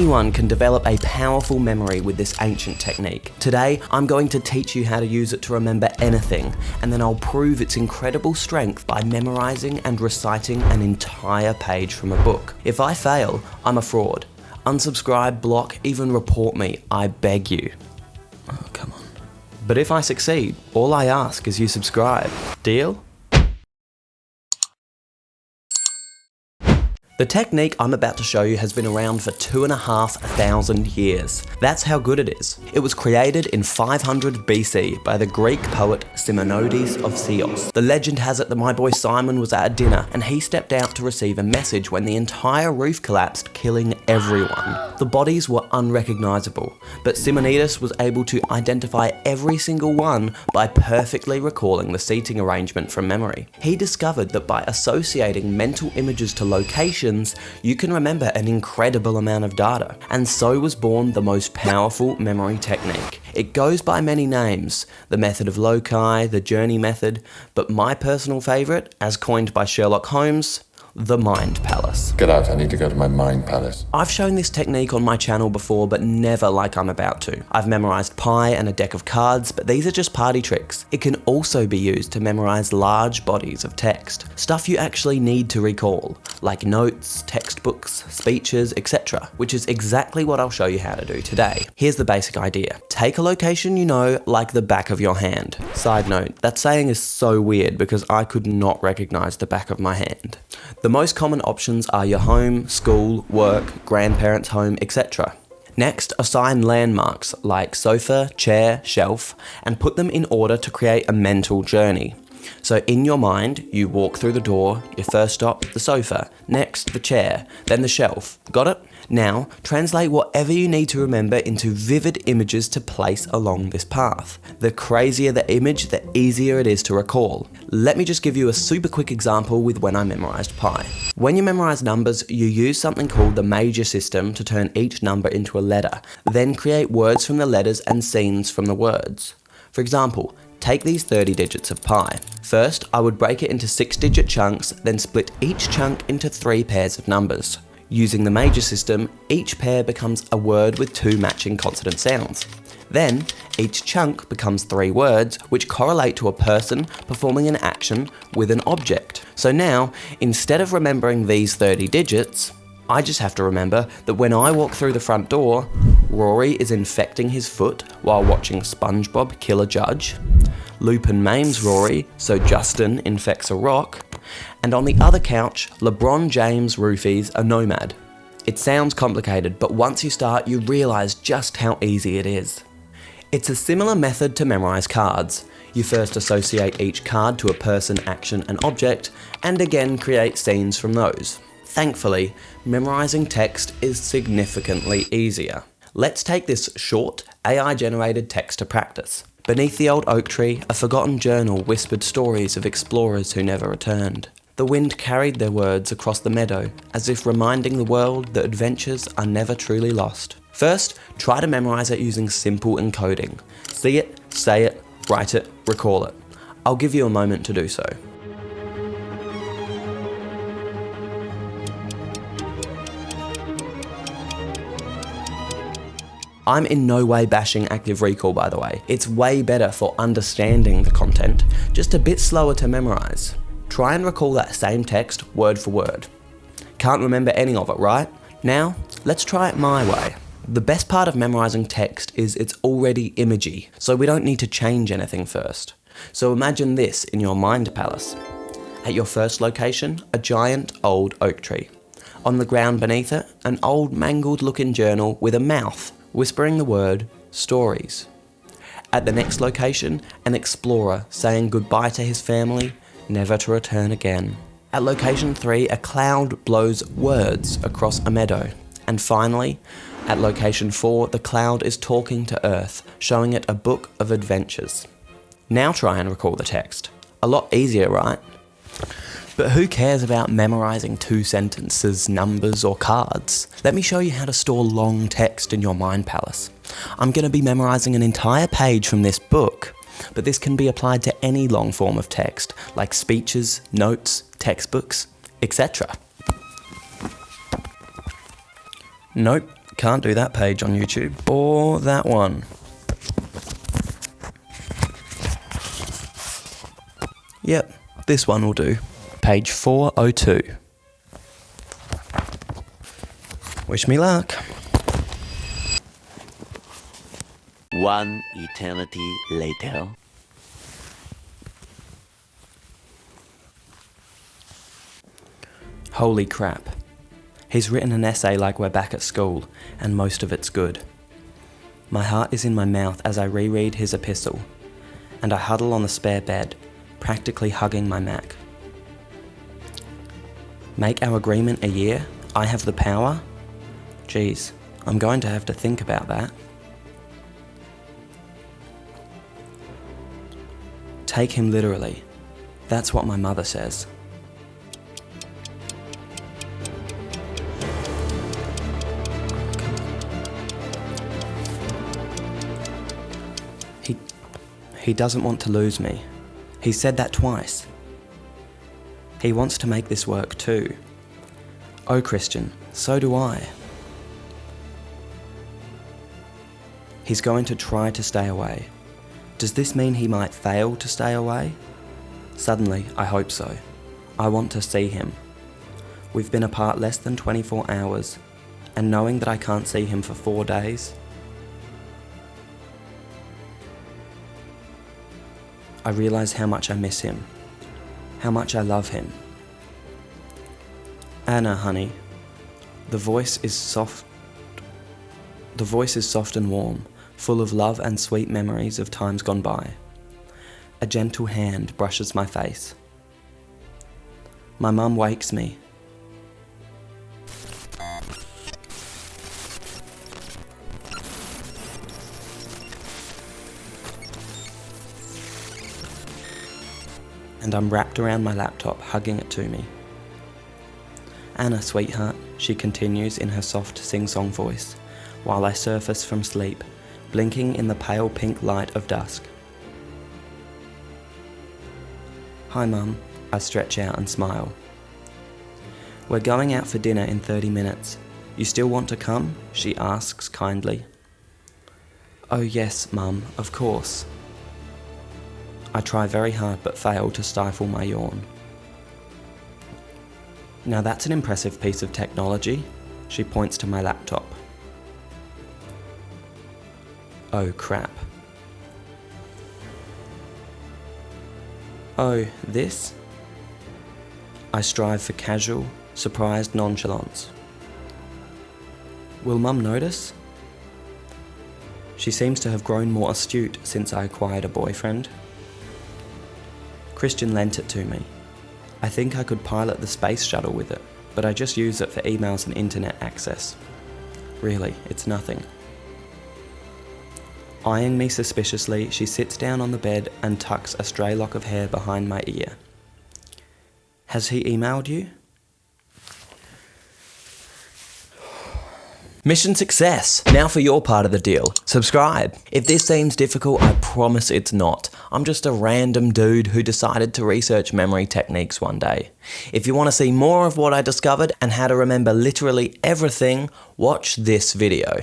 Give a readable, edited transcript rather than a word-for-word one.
Anyone can develop a powerful memory with this ancient technique. Today, I'm going to teach you how to use it to remember anything, and then I'll prove its incredible strength by memorizing and reciting an entire page from a book. If I fail, I'm a fraud. Unsubscribe, block, even report me, I beg you. Oh, come on. But if I succeed, all I ask is you subscribe. Deal? The technique I'm about to show you has been around for 2,500 years. That's how good it is. It was created in 500 BC by the Greek poet Simonides of Chios. The legend has it that my boy Simon was at a dinner and he stepped out to receive a message when the entire roof collapsed, killing everyone. The bodies were unrecognizable, but Simonides was able to identify every single one by perfectly recalling the seating arrangement from memory. He discovered that by associating mental images to locations, you can remember an incredible amount of data, and so was born the most powerful memory technique. It goes by many names, the method of loci, the journey method, but my personal favourite, as coined by Sherlock Holmes, the mind palace. Get out, I need to go to my mind palace. I've shown this technique on my channel before, but never like I'm about to. I've memorized pi and a deck of cards, but these are just party tricks. It can also be used to memorize large bodies of text, stuff you actually need to recall, like notes, textbooks, speeches, etc., which is exactly what I'll show you how to do today. Here's the basic idea. Take a location you know like the back of your hand. Side note, that saying is so weird because I could not recognize the back of my hand. The most common options are your home, school, work, grandparents' home, etc. Next, assign landmarks like sofa, chair, shelf, and put them in order to create a mental journey. So in your mind, you walk through the door, your first stop, the sofa, next the chair, then the shelf. Got it? Now, translate whatever you need to remember into vivid images to place along this path. The crazier the image, the easier it is to recall. Let me just give you a super quick example with when I memorized pi. When you memorize numbers, you use something called the major system to turn each number into a letter, then create words from the letters and scenes from the words. For example, take these 30 digits of pi. First, I would break it into 6-digit chunks, then split each chunk into 3 pairs of numbers. Using the major system, each pair becomes a word with 2 matching consonant sounds. Then, each chunk becomes 3 words which correlate to a person performing an action with an object. So now, instead of remembering these 30 digits, I just have to remember that when I walk through the front door, Rory is infecting his foot while watching SpongeBob kill a judge. Lupin maims Rory, so Justin infects a rock. And on the other couch, LeBron James roofies a nomad. It sounds complicated, but once you start, you realise just how easy it is. It's a similar method to memorise cards. You first associate each card to a person, action, and object, and again create scenes from those. Thankfully, memorising text is significantly easier. Let's take this short, AI-generated text to practice. Beneath the old oak tree, a forgotten journal whispered stories of explorers who never returned. The wind carried their words across the meadow, as if reminding the world that adventures are never truly lost. First, try to memorise it using simple encoding. See it, say it, write it, recall it. I'll give you a moment to do so. I'm in no way bashing active recall, by the way. It's way better for understanding the content, just a bit slower to memorise. Try and recall that same text word for word. Can't remember any of it, right? Now, let's try it my way. The best part of memorising text is it's already imagey, so we don't need to change anything first. So imagine this in your mind palace. At your first location, a giant old oak tree. On the ground beneath it, an old mangled looking journal with a mouth, whispering the word stories. At the next location, an explorer saying goodbye to his family, never to return again. At location 3, a cloud blows words across a meadow. And finally, at location 4, the cloud is talking to Earth, showing it a book of adventures. Now try and recall the text. A lot easier, right? But who cares about memorising 2 sentences, numbers, or cards? Let me show you how to store long text in your mind palace. I'm going to be memorising an entire page from this book, but this can be applied to any long form of text, like speeches, notes, textbooks, etc. Nope, Can't do that page on YouTube. Or that one. Yep, this one will do. Page 402. Wish me luck. One eternity later. Holy crap. He's written an essay like we're back at school, and most of it's good. My heart is in my mouth as I reread his epistle, and I huddle on the spare bed, practically hugging my Mac. Make our agreement a year? I have the power? Geez, I'm going to have to think about that. Take him literally. That's what my mother says. He doesn't want to lose me. He said that twice. He wants to make this work too. Oh, Christian, so do I. He's going to try to stay away. Does this mean he might fail to stay away? Suddenly, I hope so. I want to see him. We've been apart less than 24 hours, and knowing that I can't see him for 4 days, I realise how much I miss him, how much I love him. Anna, honey, the voice is soft and warm, full of love and sweet memories of times gone by. A gentle hand brushes my face. My mum wakes me. And I'm wrapped around my laptop, hugging it to me. Anna, sweetheart, she continues in her soft sing-song voice, while I surface from sleep, blinking in the pale pink light of dusk. Hi, Mum, I stretch out and smile. We're going out for dinner in 30 minutes. You still want to come? She asks kindly. Oh yes, Mum, of course. I try very hard but fail to stifle my yawn. Now that's an impressive piece of technology. She points to my laptop. Oh crap. Oh, this? I strive for casual, surprised nonchalance. Will Mum notice? She seems to have grown more astute since I acquired a boyfriend. Christian lent it to me. I think I could pilot the space shuttle with it, but I just use it for emails and internet access. Really, it's nothing. Eyeing me suspiciously, she sits down on the bed and tucks a stray lock of hair behind my ear. Has he emailed you? Mission success! Now for your part of the deal. Subscribe. If this seems difficult, I promise it's not. I'm just a random dude who decided to research memory techniques one day. If you want to see more of what I discovered and how to remember literally everything, watch this video.